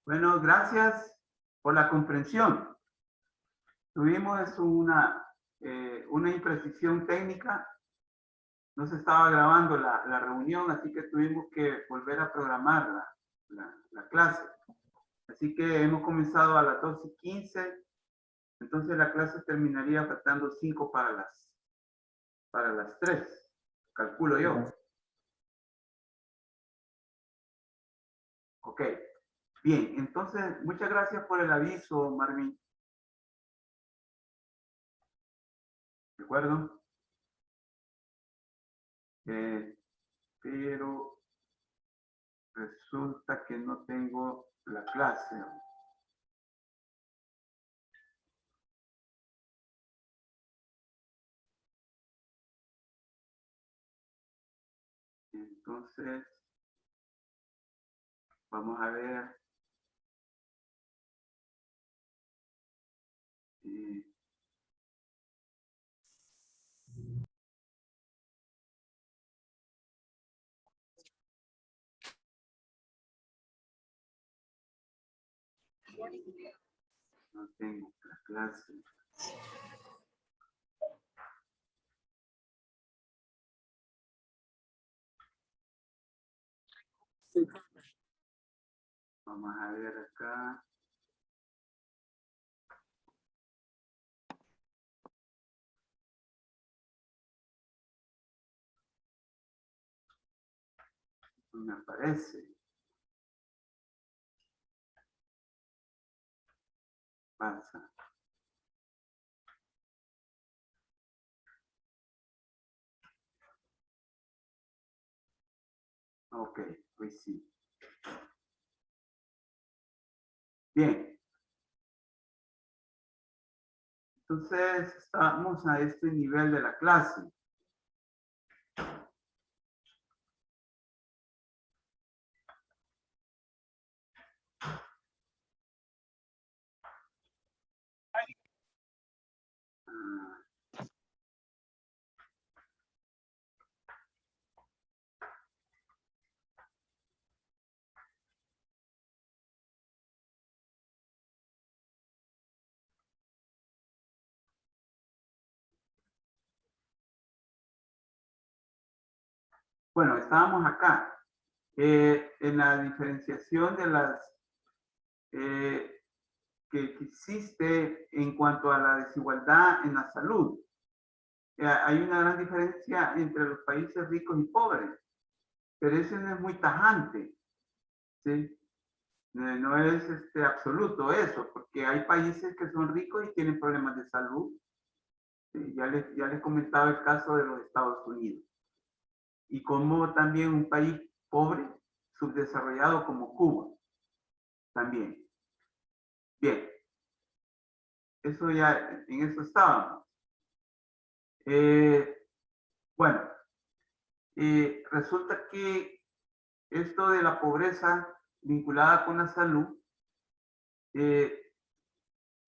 Bueno, gracias por la comprensión. Tuvimos una imprecisión técnica. No se estaba grabando la reunión, así que tuvimos que volver a programar la clase. Así que hemos comenzado a las 12:15. Entonces la clase terminaría faltando 5 para las 3. Calculo yo. Ok. Bien, entonces, muchas gracias por el aviso, Marvin. ¿De acuerdo? Pero resulta que no tengo la clase. Entonces, vamos a ver. No tengo la clase. Vamos a ver acá. No me aparece. Pasa. Ok, pues sí. Bien. Entonces, estamos a este nivel de la clase. Bueno, estábamos acá. En la diferenciación de las que existe en cuanto a la desigualdad en la salud. Hay una gran diferencia entre los países ricos y pobres, pero eso no es muy tajante, ¿sí? No es absoluto eso, porque hay países que son ricos y tienen problemas de salud. ¿Sí? Ya les comentaba el caso de los Estados Unidos. Y como también un país pobre, subdesarrollado como Cuba, también. Bien, eso ya, en eso estábamos. Bueno, resulta que esto de la pobreza vinculada con la salud,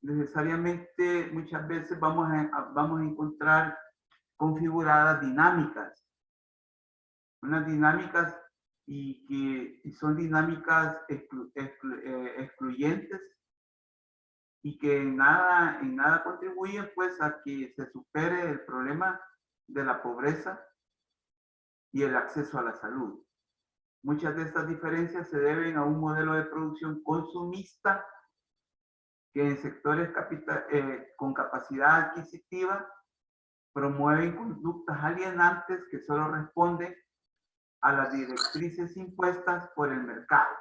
necesariamente muchas veces vamos a encontrar configuradas dinámicas, unas dinámicas y son dinámicas excluyentes y que en nada contribuyen pues a que se supere el problema de la pobreza y el acceso a la salud. Muchas de estas diferencias se deben a un modelo de producción consumista que en sectores con capacidad adquisitiva promueven conductas alienantes que solo responden a las directrices impuestas por el mercado.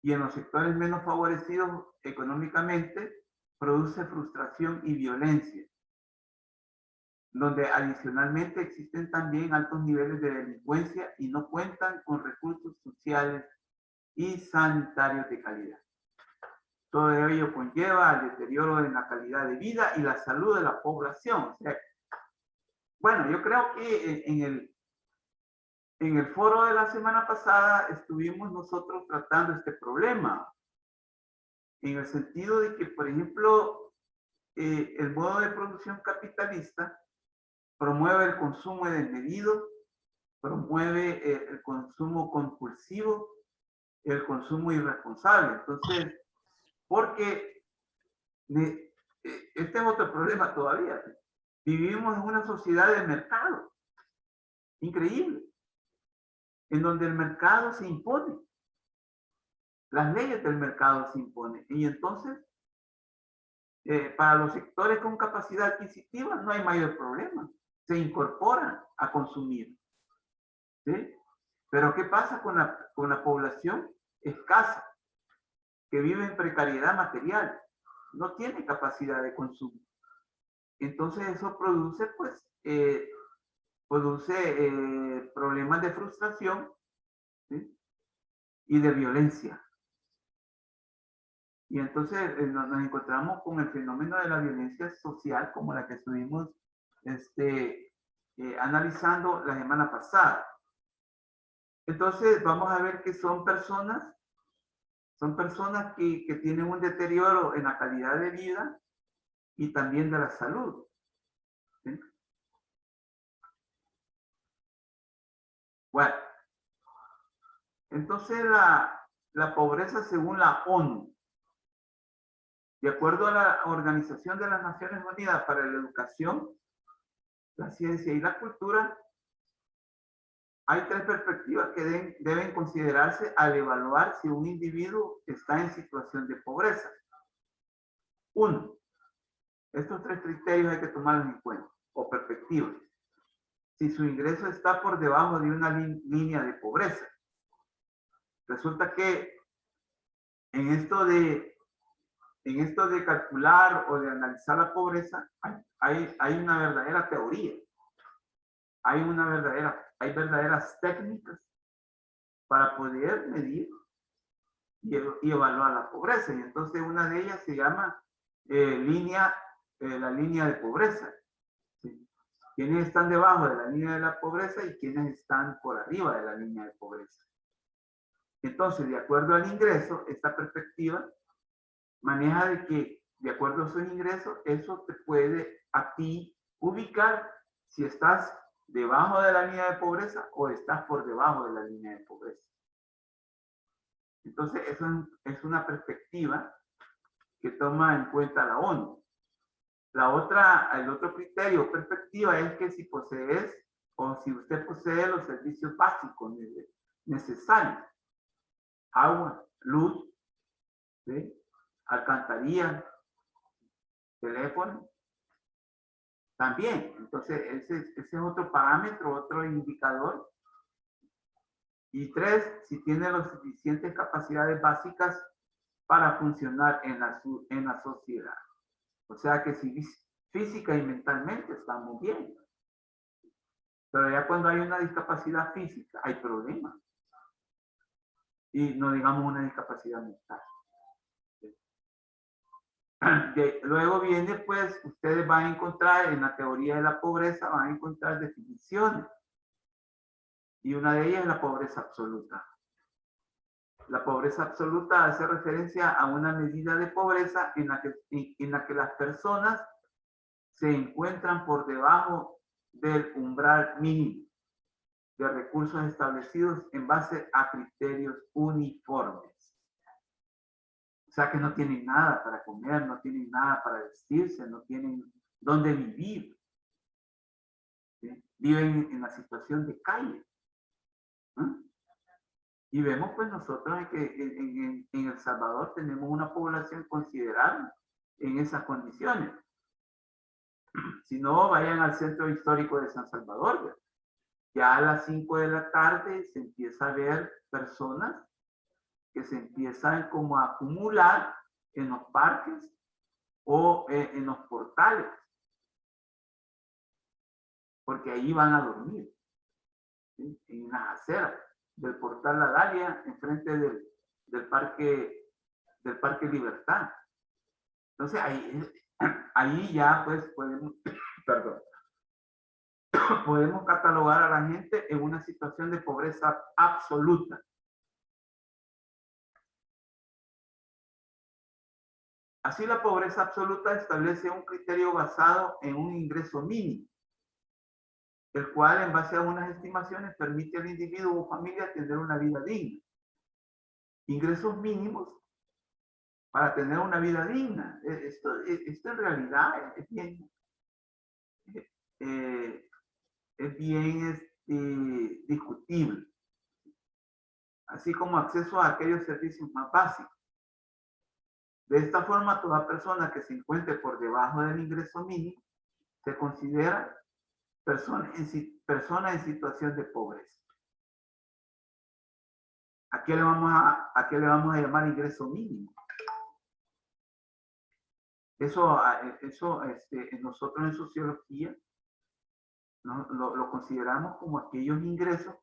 Y en los sectores menos favorecidos económicamente produce frustración y violencia, donde adicionalmente existen también altos niveles de delincuencia y no cuentan con recursos sociales y sanitarios de calidad. Todo ello conlleva al deterioro en la calidad de vida y la salud de la población. O sea, bueno, yo creo que en el foro de la semana pasada estuvimos nosotros tratando este problema, en el sentido de que, por ejemplo, el modo de producción capitalista promueve el consumo desmedido, promueve el consumo compulsivo, el consumo irresponsable. Entonces, porque este es otro problema todavía. Vivimos en una sociedad de mercado, increíble, en donde el mercado se impone. Las leyes del mercado se imponen. Y entonces, para los sectores con capacidad adquisitiva no hay mayor problema. Se incorporan a consumir. ¿Sí? Pero ¿qué pasa con la población escasa, que vive en precariedad material? No tiene capacidad de consumo. Entonces eso produce, pues, problemas de frustración, ¿sí? Y de violencia. Y entonces nos encontramos con el fenómeno de la violencia social, como la que estuvimos analizando la semana pasada. Entonces vamos a ver que son personas que tienen un deterioro en la calidad de vida y también de la salud. ¿Sí? Bueno, entonces la pobreza según la ONU, de acuerdo a la Organización de las Naciones Unidas para la Educación, la Ciencia y la Cultura, hay tres perspectivas que deben considerarse al evaluar si un individuo está en situación de pobreza. Uno, estos tres criterios hay que tomarlos en cuenta, o perspectivas. Si su ingreso está por debajo de una línea de pobreza. Resulta que en esto de calcular o de analizar la pobreza, hay una verdadera teoría. Hay verdaderas técnicas para poder medir y evaluar la pobreza. Y entonces una de ellas se llama la línea de pobreza. ¿Sí? ¿Quiénes están debajo de la línea de la pobreza y quiénes están por arriba de la línea de pobreza? Entonces, de acuerdo al ingreso, esta perspectiva maneja de que, de acuerdo a sus ingresos, eso te puede a ti ubicar si estás debajo de la línea de pobreza o estás por debajo de la línea de pobreza. Entonces, eso es una perspectiva que toma en cuenta la ONU. El otro criterio o perspectiva es que si posees o si usted posee los servicios básicos necesarios, agua, luz, ¿sí? Alcantarilla, teléfono, también. Entonces, ese es otro parámetro, otro indicador. Y tres, si tiene las suficientes capacidades básicas para funcionar en la sociedad. O sea que si física y mentalmente estamos bien. Pero ya cuando hay una discapacidad física, hay problemas. Y no digamos una discapacidad mental. Luego viene, pues, ustedes van a encontrar en la teoría de la pobreza, van a encontrar definiciones. Y una de ellas es la pobreza absoluta. La pobreza absoluta hace referencia a una medida de pobreza en la que las personas se encuentran por debajo del umbral mínimo de recursos establecidos en base a criterios uniformes. O sea que no tienen nada para comer, no tienen nada para vestirse, no tienen dónde vivir. ¿Sí? Viven en la situación de calle. ¿Eh? Y vemos pues nosotros que en El Salvador tenemos una población considerable en esas condiciones. Si no, vayan al centro histórico de San Salvador. Ya a las 5 de la tarde se empieza a ver personas que se empiezan como a acumular en los parques o en los portales. Porque ahí van a dormir. ¿Sí? En las aceras del portal La Dalia, enfrente del parque Libertad. Entonces ahí ya pues podemos, perdón, podemos catalogar a la gente en una situación de pobreza absoluta. Así la pobreza absoluta establece un criterio basado en un ingreso mínimo, el cual en base a unas estimaciones permite al individuo o familia tener una vida digna. ingresos mínimos para tener una vida digna. Esto en realidad es bien discutible. Así como acceso a aquellos servicios más básicos. De esta forma, toda persona que se encuentre por debajo del ingreso mínimo se considera persona en situación de pobreza. ¿A qué le vamos a llamar ingreso mínimo? Eso nosotros en sociología lo consideramos como aquellos ingresos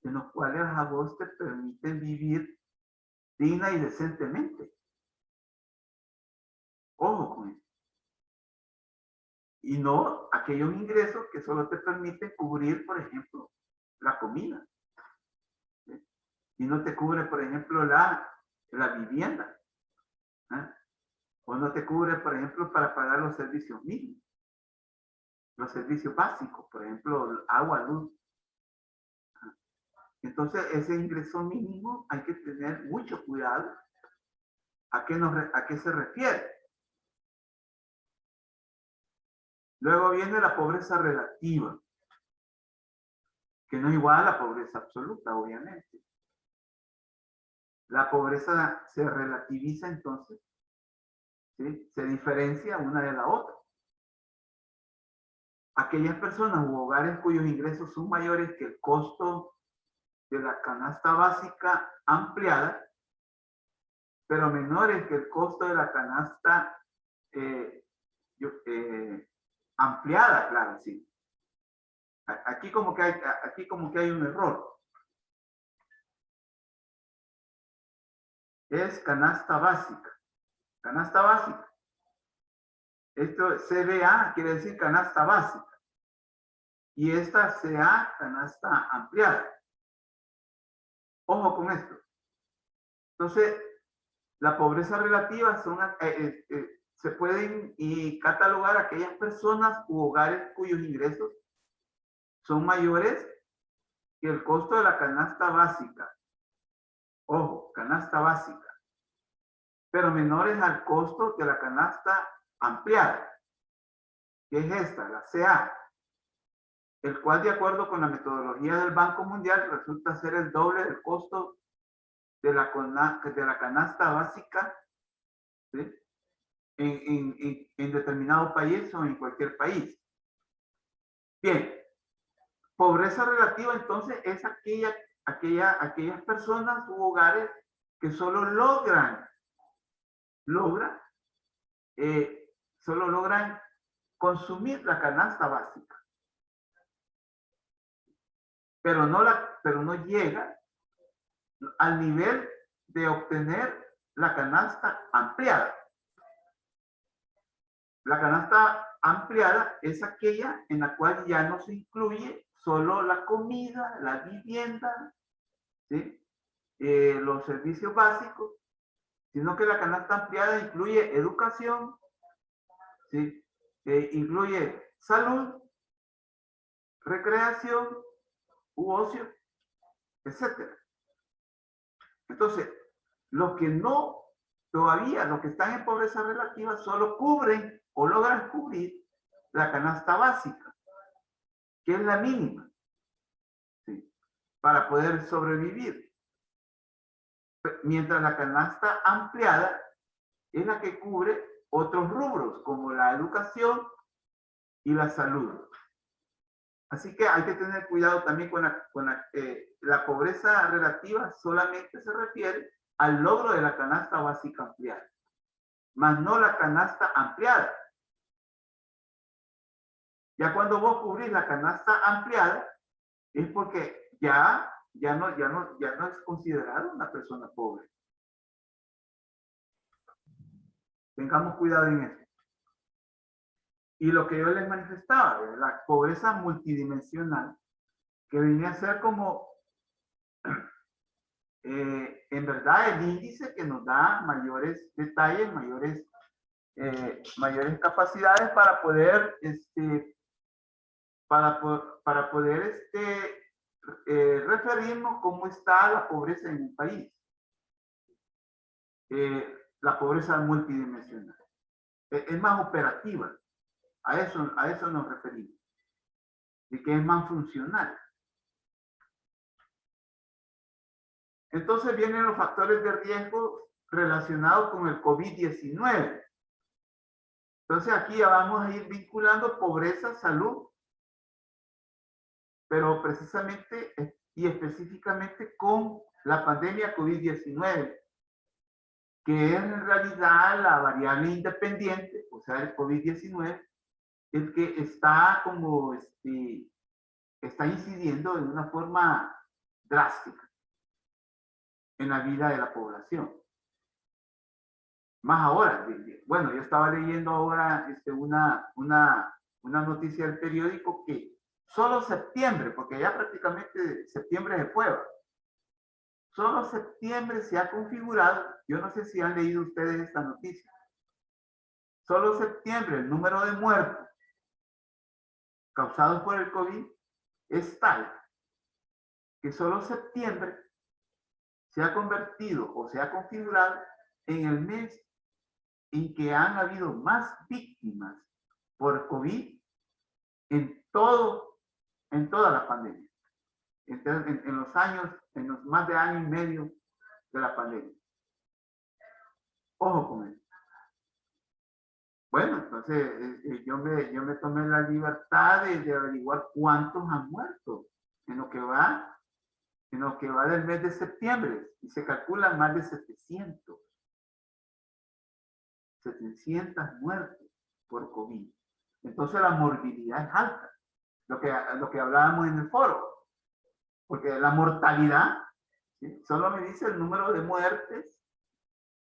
en los cuales a vos te permiten vivir digna y decentemente. Ojo con eso. Y no aquellos ingresos que solo te permiten cubrir, por ejemplo, la comida. ¿Sí? Y no te cubre, por ejemplo, la vivienda. ¿Eh? O no te cubre, por ejemplo, para pagar los servicios mínimos. Los servicios básicos, por ejemplo, agua, luz. Entonces, ese ingreso mínimo hay que tener mucho cuidado a qué se refiere. Luego viene la pobreza relativa, que no es igual a la pobreza absoluta, obviamente. La pobreza se relativiza entonces, ¿sí? Se diferencia una de la otra. Aquellas personas u hogares cuyos ingresos son mayores que el costo de la canasta básica ampliada, pero menores que el costo de la canasta ampliada, claro, sí. Aquí como que hay un error. Es canasta básica. Canasta básica. Esto CBA quiere decir canasta básica. Y esta CA, canasta ampliada. Ojo con esto. Entonces, la pobreza relativa se pueden catalogar aquellas personas u hogares cuyos ingresos son mayores que el costo de la canasta básica. Ojo, canasta básica. Pero menores al costo de la canasta ampliada, que es esta, la CA, el cual de acuerdo con la metodología del Banco Mundial resulta ser el doble del costo de la canasta básica, ¿sí? en determinado país o en cualquier país. Bien, pobreza relativa entonces es aquellas personas u hogares que solo logran consumir la canasta básica, pero no llega al nivel de obtener la canasta ampliada. La canasta ampliada es aquella en la cual ya no se incluye solo la comida, la vivienda, ¿sí? Los servicios básicos, sino que la canasta ampliada incluye educación, ¿sí? Incluye salud, recreación u ocio, etc. Entonces, los que están en pobreza relativa solo cubren o logran cubrir la canasta básica, que es la mínima, ¿sí? Para poder sobrevivir. Mientras la canasta ampliada es la que cubre otros rubros, como la educación y la salud. Así que hay que tener cuidado también con la pobreza relativa, solamente se refiere al logro de la canasta básica ampliada, más no la canasta ampliada. Ya cuando vos cubrís la canasta ampliada, es porque ya no es considerado una persona pobre. Tengamos cuidado en eso. Y lo que yo les manifestaba, la pobreza multidimensional, que viene a ser como, en verdad, el índice que nos da mayores detalles, mayores capacidades para poder, referirnos cómo está la pobreza en un país. la pobreza multidimensional. Es más operativa. A eso nos referimos. Y que es más funcional. Entonces vienen los factores de riesgo relacionados con el COVID-19. Entonces aquí ya vamos a ir vinculando pobreza, salud, pero precisamente y específicamente con la pandemia COVID-19, que es en realidad la variable independiente, o sea, el COVID-19, el que está como, está incidiendo en una forma drástica en la vida de la población. Más ahora, bueno, yo estaba leyendo ahora una noticia del periódico que solo septiembre, porque ya prácticamente septiembre se fue, solo septiembre se ha configurado, yo no sé si han leído ustedes esta noticia, solo septiembre el número de muertos causados por el COVID es tal que solo septiembre se ha convertido o se ha configurado en el mes en que han habido más víctimas por COVID en toda la pandemia, en los años, en los más de año y medio de la pandemia. Ojo con eso. Bueno, entonces yo me tomé la libertad de averiguar cuántos han muerto en lo que va del mes de septiembre, y se calculan más de 700 muertes por COVID. Entonces la morbilidad es alta, lo que hablábamos en el foro, porque la mortalidad, ¿sí?, solo me dice el número de muertes,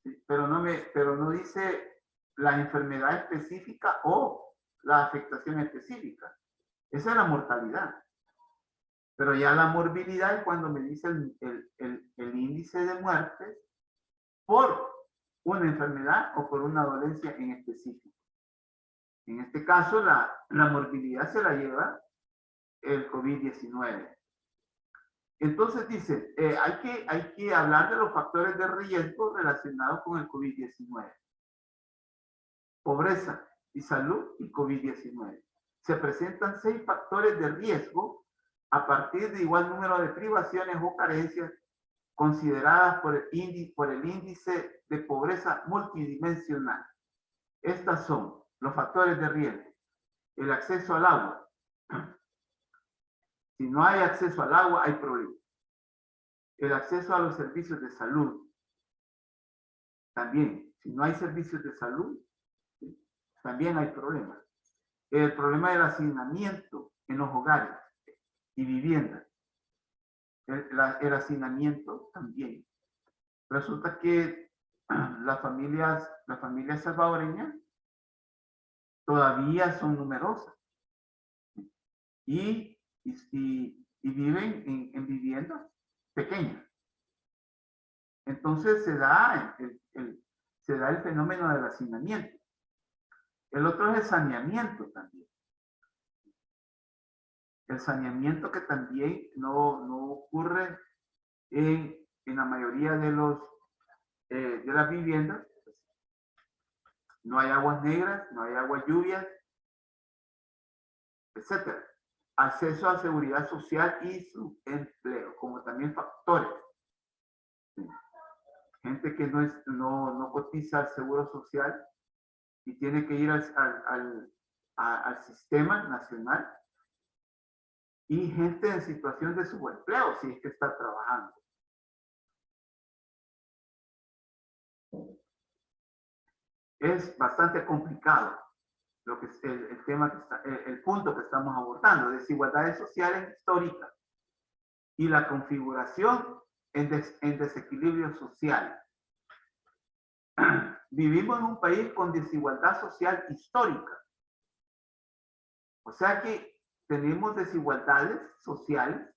¿sí?, pero no dice la enfermedad específica o la afectación específica. Esa es la mortalidad. Pero ya la morbilidad es cuando me dice el índice de muertes por una enfermedad o por una dolencia en específico. En este caso, la morbilidad se la lleva el COVID-19. Entonces dice, hay que hablar de los factores de riesgo relacionados con el COVID-19. Pobreza y salud y COVID-19. Se presentan 6 factores de riesgo a partir de igual número de privaciones o carencias consideradas por el índice de pobreza multidimensional. Estas son los factores de riesgo. El acceso al agua. Si no hay acceso al agua, hay problemas. El acceso a los servicios de salud. También, si no hay servicios de salud, también hay problemas. El problema del hacinamiento en los hogares y viviendas. El hacinamiento también. Resulta que las familias salvadoreñas todavía son numerosas y viven en viviendas pequeñas. Entonces se da el fenómeno del hacinamiento. El otro es el saneamiento también. El saneamiento que también no ocurre en la mayoría de las viviendas. No hay aguas negras, no hay aguas lluvias, etc. Acceso a seguridad social y su empleo, como también factores. Gente que no cotiza al seguro social y tiene que ir al sistema nacional, y gente en situación de subempleo si es que está trabajando. Es bastante complicado lo que es el tema el punto que estamos abordando: desigualdades sociales históricas y la configuración en desequilibrio social. Vivimos en un país con desigualdad social histórica. O sea que tenemos desigualdades sociales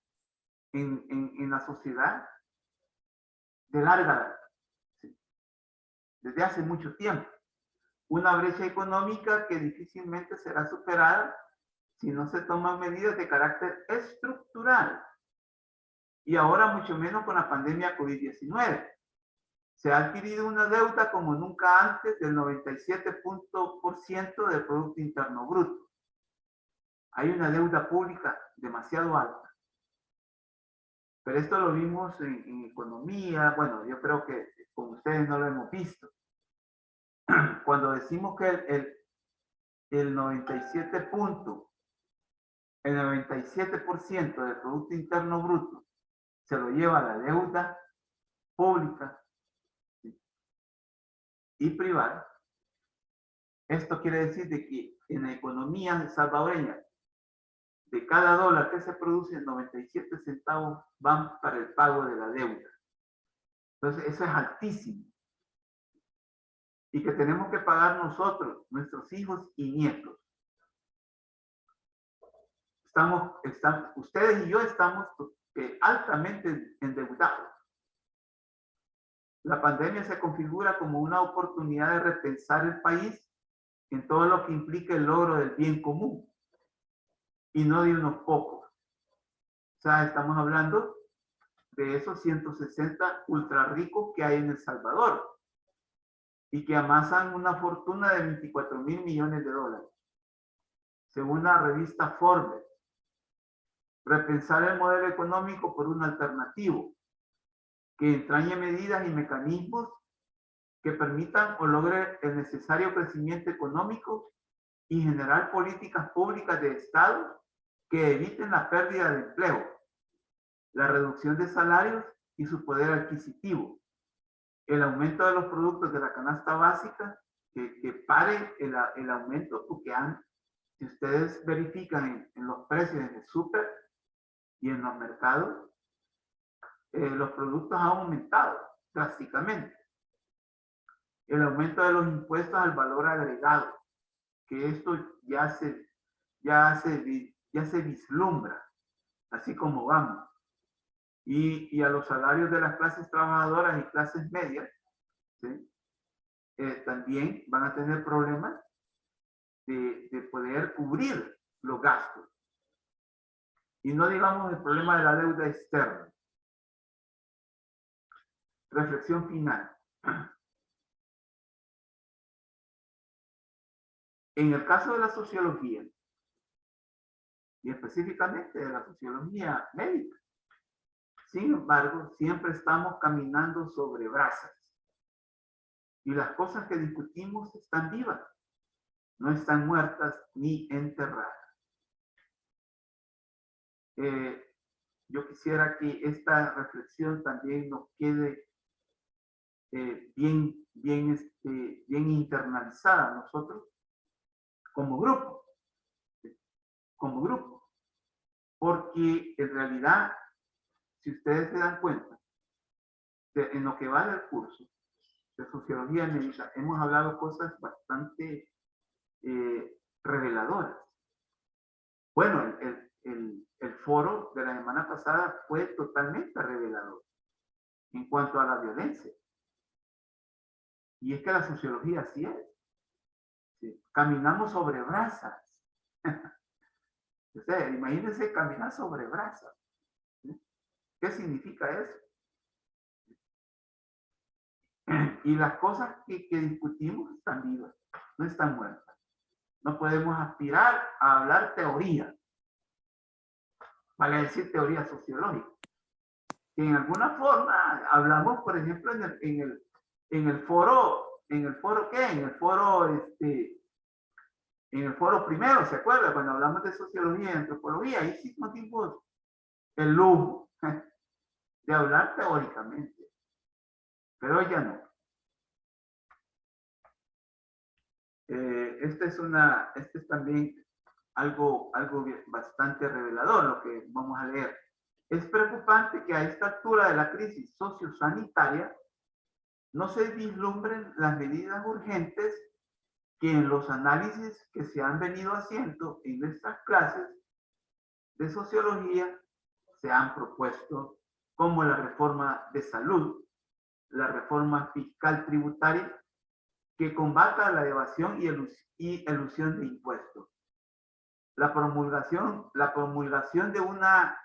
en la sociedad de larga data, ¿sí?, desde hace mucho tiempo. Una brecha económica que difícilmente será superada si no se toman medidas de carácter estructural. Y ahora mucho menos con la pandemia COVID-19. Se ha adquirido una deuda como nunca antes del 97% del Producto Interno Bruto. Hay una deuda pública demasiado alta. Pero esto lo vimos en economía. Bueno, yo creo que con ustedes no lo hemos visto. Cuando decimos que el 97% del Producto Interno Bruto se lo lleva la deuda pública y privada, esto quiere decir de que en la economía salvadoreña, de cada dólar que se produce, 97 centavos van para el pago de la deuda. Entonces, eso es altísimo. Y que tenemos que pagar nosotros, nuestros hijos y nietos. Ustedes y yo estamos altamente endeudados. La pandemia se configura como una oportunidad de repensar el país en todo lo que implica el logro del bien común y no de unos pocos. O sea, estamos hablando de esos 160 ultra ricos que hay en El Salvador y que amasan una fortuna de 24,000 millones de dólares. Según la revista Forbes, repensar el modelo económico por un alternativo que entrañe medidas y mecanismos que permitan o logre el necesario crecimiento económico y generar políticas públicas de Estado que eviten la pérdida de empleo, la reducción de salarios y su poder adquisitivo, el aumento de los productos de la canasta básica, que pare el aumento, porque si ustedes verifican en los precios en el súper y en los mercados, los productos han aumentado drásticamente. El aumento de los impuestos al valor agregado, que esto ya se vislumbra, así como vamos. Y a los salarios de las clases trabajadoras y clases medias, ¿sí? También van a tener problemas de poder cubrir los gastos. Y no digamos el problema de la deuda externa. Reflexión final. En el caso de la sociología, y específicamente de la sociología médica, sin embargo, siempre estamos caminando sobre brasas. Y las cosas que discutimos están vivas, no están muertas ni enterradas. Yo quisiera que esta reflexión también nos quede bien internalizada nosotros como grupo, porque en realidad, si ustedes se dan cuenta, en lo que va del curso de sociología médica, hemos hablado cosas bastante reveladoras. Bueno, el foro de la semana pasada fue totalmente revelador en cuanto a la violencia. Y es que la sociología así es. ¿Sí? Caminamos sobre brasas. O sea, imagínense caminar sobre brasas. ¿Sí? ¿Qué significa eso? Y las cosas que discutimos están vivas, no están muertas. No podemos aspirar a hablar teoría, vale decir teoría sociológica. Que en alguna forma hablamos, por ejemplo, en el foro primero, ¿se acuerda? Cuando hablamos de sociología y antropología, ahí sí nos dimos el lujo de hablar teóricamente, pero ya no. Este es también algo bastante revelador, lo que vamos a leer. Es preocupante que a esta altura de la crisis sociosanitaria no se vislumbren las medidas urgentes que en los análisis que se han venido haciendo en nuestras clases de sociología se han propuesto, como la reforma de salud, la reforma fiscal tributaria, que combata la evasión y elusión de impuestos. La promulgación de una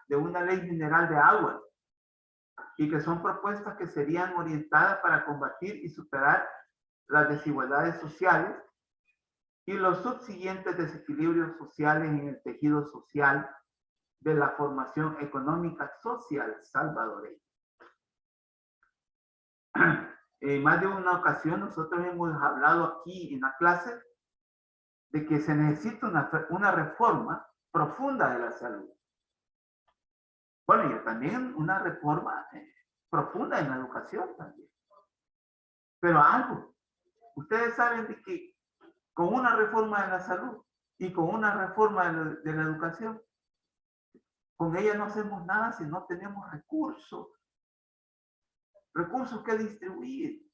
ley general de agua y que son propuestas que serían orientadas para combatir y superar las desigualdades sociales y los subsiguientes desequilibrios sociales en el tejido social de la formación económica social salvadoreña. En más de una ocasión nosotros hemos hablado aquí en la clase de que se necesita una reforma profunda de la salud. Bueno, y también una reforma profunda en la educación también. Pero algo, ustedes saben de que con una reforma de la salud y con una reforma de la educación, con ella no hacemos nada si no tenemos recursos. Recursos que distribuir.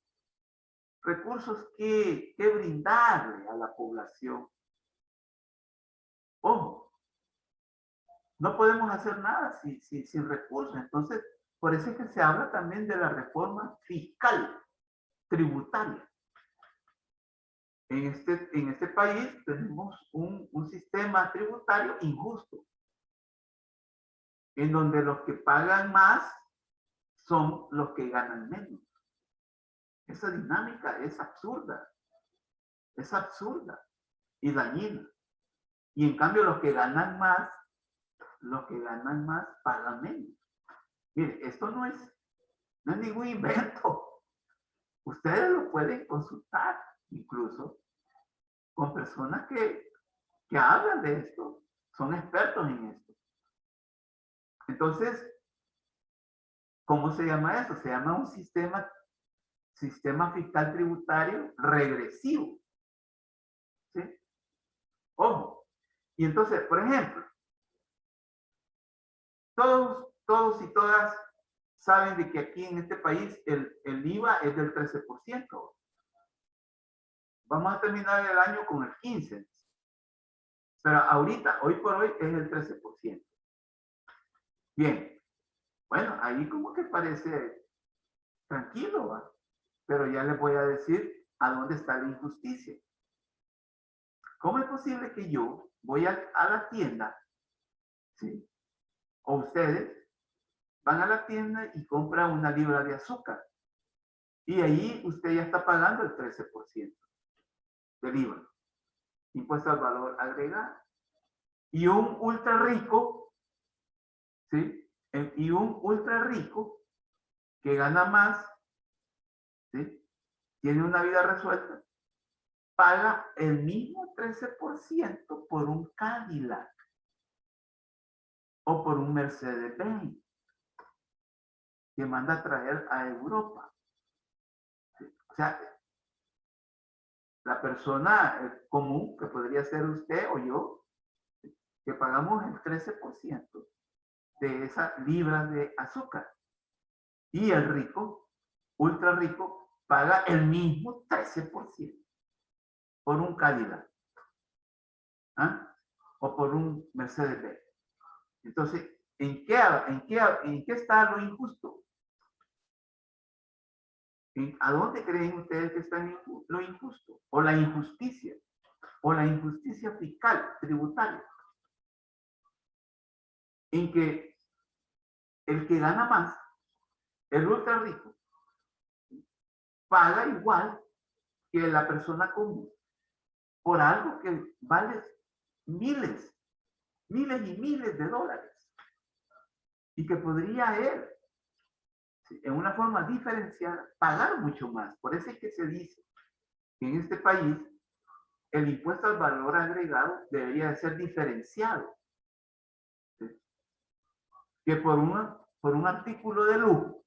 Recursos que brindarle a la población. Ojo, no podemos hacer nada sin recursos. Entonces, por eso es que se habla también de la reforma fiscal, tributaria. En este país tenemos un sistema tributario injusto, en donde los que pagan más son los que ganan menos. Esa dinámica es absurda y dañina. Y en cambio los que ganan más pagan menos. Mire, esto no es ningún invento. Ustedes lo pueden consultar incluso con personas que hablan de esto, son expertos en esto. Entonces, ¿cómo se llama eso? Se llama un sistema fiscal tributario regresivo. ¿Sí? Ojo. Y entonces, por ejemplo, todos y todas saben de que aquí en este país el IVA es del 13%. Vamos a terminar el año con el 15%. Pero ahorita, hoy por hoy, es el 13%. Bien. Bueno, ahí como que parece tranquilo, ¿va? Pero ya les voy a decir a dónde está la injusticia. ¿Cómo es posible que yo voy a la tienda, ¿sí? O ustedes van a la tienda y compran una libra de azúcar. Y ahí usted ya está pagando el 13% del IVA. Impuesto al valor agregado. Y un ultra rico, ¿sí? Y un ultra rico que gana más, ¿sí? Tiene una vida resuelta, paga el mismo 13% por un Cadillac o por un Mercedes-Benz que manda a traer a Europa. O sea, la persona común, que podría ser usted o yo, que pagamos el 13% de esas libras de azúcar. Y el rico, ultra rico, paga el mismo 13% por un Cadillac. ¿Ah? O por un Mercedes-Benz. Entonces, ¿en qué está lo injusto? ¿A dónde creen ustedes que está lo injusto? O la injusticia. O la injusticia fiscal, tributaria. En que el que gana más, el ultra rico, paga igual que la persona común por algo que vale miles y miles de dólares. Y que podría él, en una forma diferenciada, pagar mucho más. Por eso es que se dice que en este país el impuesto al valor agregado debería de ser diferenciado. ¿Sí? Que por un artículo de lujo,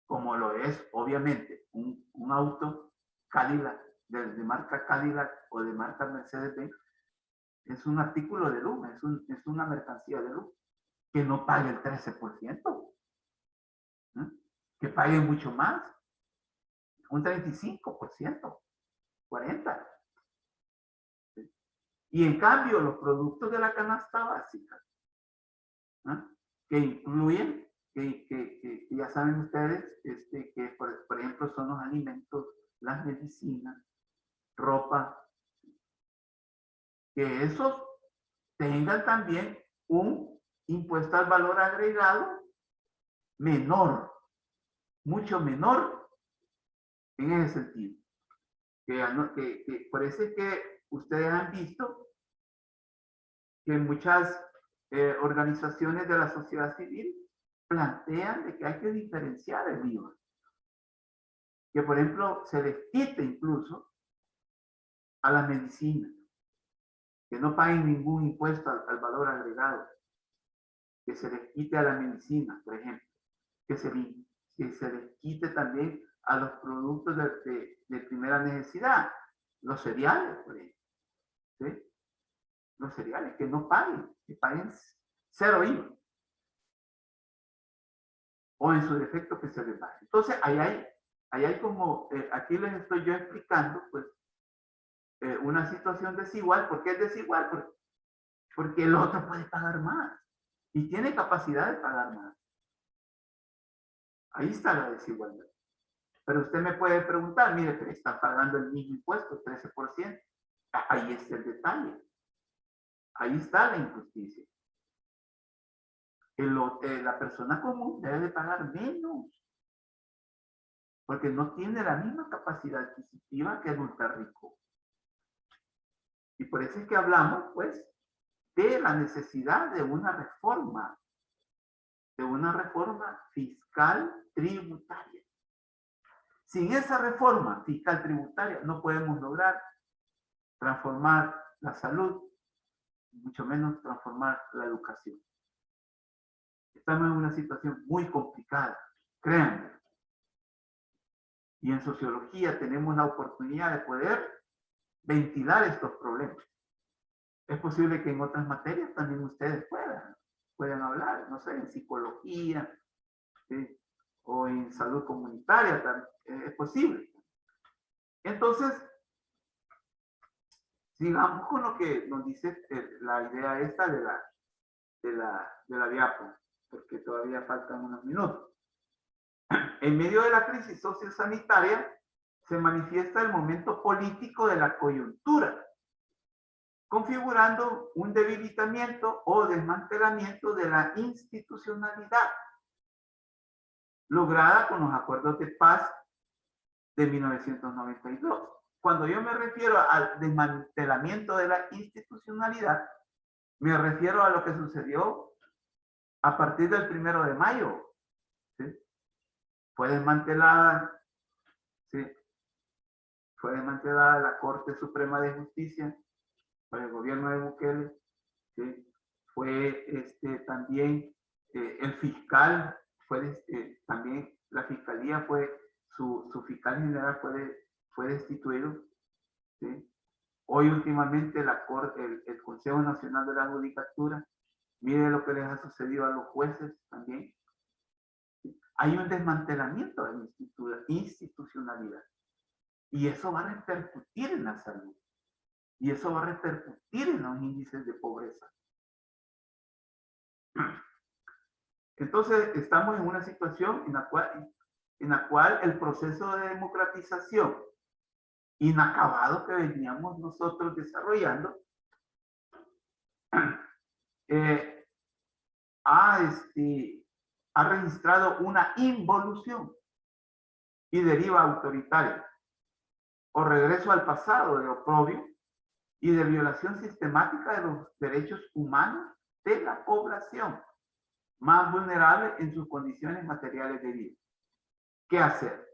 como lo es obviamente un auto Cadillac, de marca Cadillac o de marca Mercedes-Benz, es un artículo de lujo, es una mercancía de lujo, que no pague el 13%, ¿no? Que pague mucho más, un 35%, 40%. ¿Sí? Y en cambio, los productos de la canasta básica, ¿no? Que incluyen, que ya saben ustedes, que por ejemplo son los alimentos, las medicinas, ropa, que esos tengan también un impuesto al valor agregado menor, mucho menor en ese sentido. Por eso es que ustedes han visto que muchas organizaciones de la sociedad civil plantean de que hay que diferenciar el IVA. Que, por ejemplo, se les quite incluso a la medicina, que no paguen ningún impuesto al valor agregado, que se les quite a la medicina, por ejemplo, que se les quite también a los productos de primera necesidad, los cereales, por ejemplo, ¿sí? Los cereales, que no paguen, que paguen cero IVA, o en su defecto que se les baje. Entonces, ahí hay como, aquí les estoy yo explicando, pues, una situación desigual. ¿Por qué es desigual? Porque el otro puede pagar más y tiene capacidad de pagar más. Ahí está la desigualdad. Pero usted me puede preguntar, mire, pero está pagando el mismo impuesto, 13%. Ahí está el detalle. Ahí está la injusticia. La persona común debe de pagar menos, porque no tiene la misma capacidad adquisitiva que el ultra rico. Y por eso es que hablamos, pues, de la necesidad de una reforma fiscal tributaria. Sin esa reforma fiscal tributaria no podemos lograr transformar la salud, mucho menos transformar la educación. Estamos en una situación muy complicada, créanme. Y en sociología tenemos la oportunidad de poder ventilar estos problemas. Es posible que en otras materias también ustedes puedan hablar, no sé, en psicología, ¿sí? O en salud comunitaria, es posible. Entonces, sigamos con lo que nos dice la idea esta de la diapo, porque todavía faltan unos minutos. En medio de la crisis sociosanitaria se manifiesta el momento político de la coyuntura, configurando un debilitamiento o desmantelamiento de la institucionalidad, lograda con los acuerdos de paz de 1992. Cuando yo me refiero al desmantelamiento de la institucionalidad, me refiero a lo que sucedió a partir del 1 de mayo. ¿Sí? Fue desmantelada, ¿sí? Fue desmantelada la Corte Suprema de Justicia por el gobierno de Bukele, ¿sí? Fue también el fiscal, también la fiscalía su fiscal general fue destituido, ¿sí? Hoy últimamente el Consejo Nacional de la Judicatura, mire lo que les ha sucedido a los jueces también. Hay un desmantelamiento de la institucionalidad. Y eso va a repercutir en la salud. Y eso va a repercutir en los índices de pobreza. Entonces, estamos en una situación en la cual el proceso de democratización inacabado que veníamos nosotros desarrollando ha registrado una involución y deriva autoritaria o regreso al pasado de oprobio y de violación sistemática de los derechos humanos de la población más vulnerable en sus condiciones materiales de vida. ¿Qué hacer?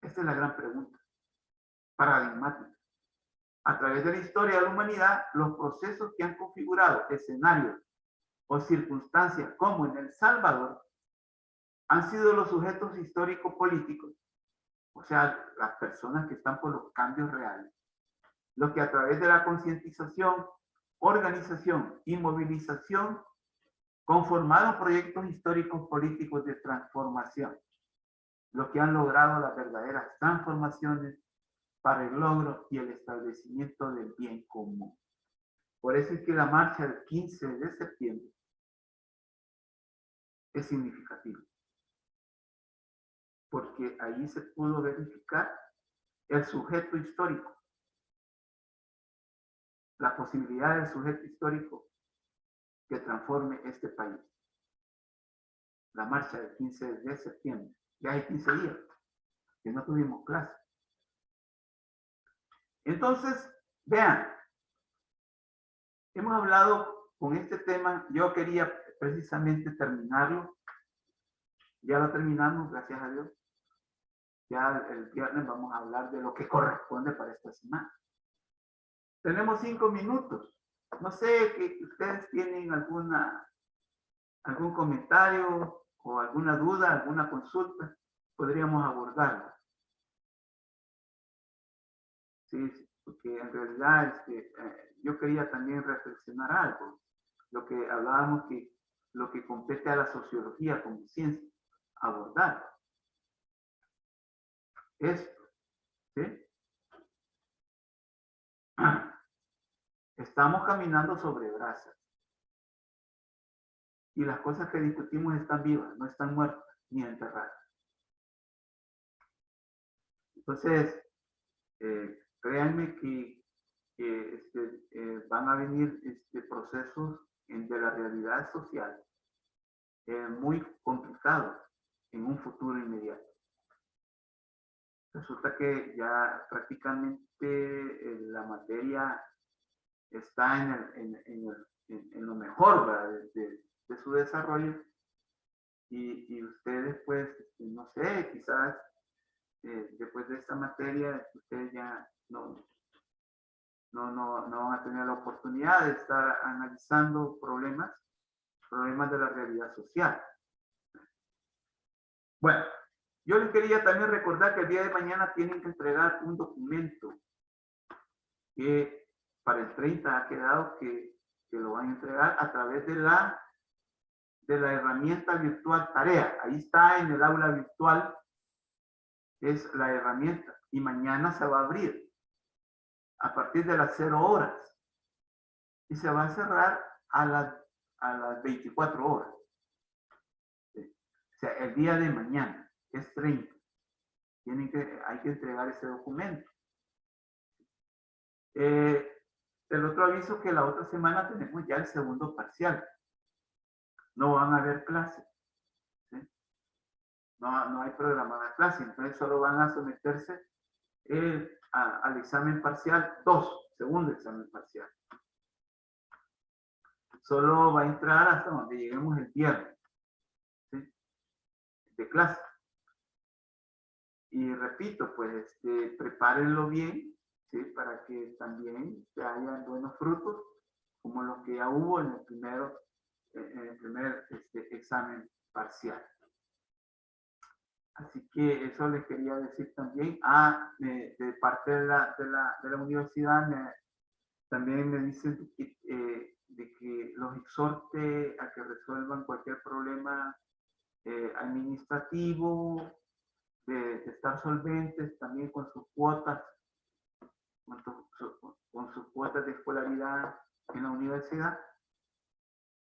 Esta es la gran pregunta paradigmática. A través de la historia de la humanidad, los procesos que han configurado escenarios o circunstancias como en El Salvador han sido los sujetos históricos políticos, o sea, las personas que están por los cambios reales, los que a través de la concientización, organización y movilización conformaron proyectos históricos políticos de transformación, los que han logrado las verdaderas transformaciones para el logro y el establecimiento del bien común. Por eso es que la marcha del 15 de septiembre es significativa, porque allí se pudo verificar el sujeto histórico, la posibilidad del sujeto histórico que transforme este país. la marcha del 15 de septiembre. Ya hay 15 días que no tuvimos clase. Entonces, vean, hemos hablado con este tema. Yo quería precisamente terminarlo. Ya lo terminamos, gracias a Dios. Ya el viernes vamos a hablar de lo que corresponde para esta semana. Tenemos 5 minutos. No sé que ustedes tienen algún comentario o alguna duda, alguna consulta, podríamos abordarla. Sí, porque en realidad yo quería también reflexionar algo. Lo que hablábamos que lo que compete a la sociología como ciencia, abordar esto, ¿sí? Estamos caminando sobre brasas. Y las cosas que discutimos están vivas, no están muertas ni enterradas. Entonces, créanme que van a venir procesos de la realidad social muy complicados en un futuro inmediato. Resulta que ya prácticamente la materia está en lo mejor, ¿verdad? de su desarrollo, y ustedes pues, no sé, quizás después de esta materia ustedes ya no van a tener la oportunidad de estar analizando problemas de la realidad social. Bueno, yo les quería también recordar que el día de mañana tienen que entregar un documento que para el 30 ha quedado que lo van a entregar a través de la herramienta virtual Tarea. Ahí está en el aula virtual, es la herramienta, y mañana se va a abrir a partir de las 0 horas y se va a cerrar a las 24 horas. O sea, el día de mañana es 30. Hay que entregar ese documento. El otro aviso que la otra semana tenemos ya el segundo parcial. No van a haber clases. ¿Sí? No hay programada clase, entonces solo van a someterse al examen parcial 2, segundo examen parcial. Solo va a entrar hasta donde lleguemos el viernes, ¿sí? De clase. Y repito, pues prepárenlo bien, ¿sí? Para que también se hayan buenos frutos, como los que ya hubo en el primer examen parcial. Así que eso les quería decir también. De parte de la universidad, también me dicen de que los exhorte a que resuelvan cualquier problema administrativo, de estar solventes también con sus cuotas, con sus cuotas de escolaridad en la universidad,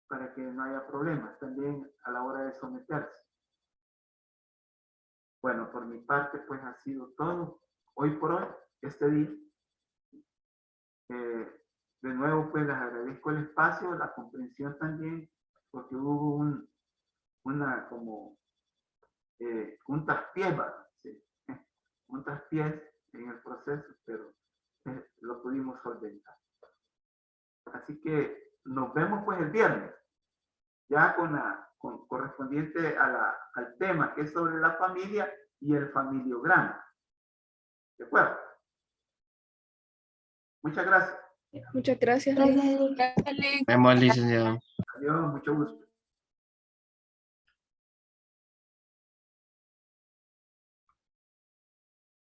para que no haya problemas también a la hora de someterse. Bueno, por mi parte, pues ha sido todo. Hoy por hoy, este día. De nuevo, pues les agradezco el espacio, la comprensión también, porque hubo un traspié, ¿sí? Un traspié en el proceso, pero lo pudimos solventar. Así que nos vemos pues el viernes, ya con correspondiente al tema que es sobre la familia y el familiograma. ¿De acuerdo? Muchas gracias. Muchas gracias. Vemos, licenciado. Adiós, mucho gusto.